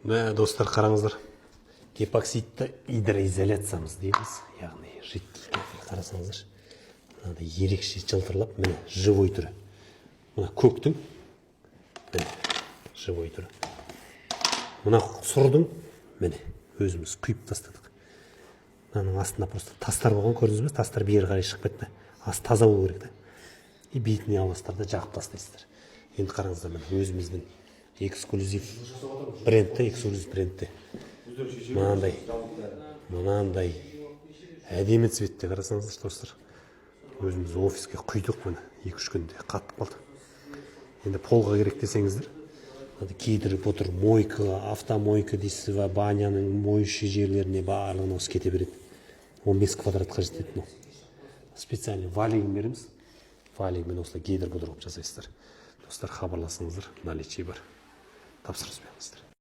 Мә, достар, қараңыздар. Эпоксидті гидроизоляциямыз дейміз. Яғни жидкий кафель. Қарасаңыздар. Мынандай ерекше жылтырлап, міне, живой түрі. Мына көктің, міне, живой түрі. Мына сұрдың, міне, өзіміз құйып тастадық. Мынаның астында просто тастар болған, көрдіңіз бе? Тастар бері қарай шығып кетті. Асты таза болу керек та. И бетіне аластарды жағып тастайсыздар. Енді қараңыздар, міне, өзіміздің эксклюзив брендте. Мынандай әдемі цветте, қарасаңыздар, достар. Өзіміз офиске құйдық, міне, 2-3 күнде қатып қалды. Енді полға керек десеңіздер, кейдіріп отыр, мойкаға, автомойка дейсіз, баняның моющий жерлеріне барлығын осы кете береді. 15 квадратқа жетеді. Специальный валигін береміз. Валигімен осылай гидр бұдырып жасайсыздар. Достар, хабарласыңыздар, наличие бар. Тапсырыс беріңіздер.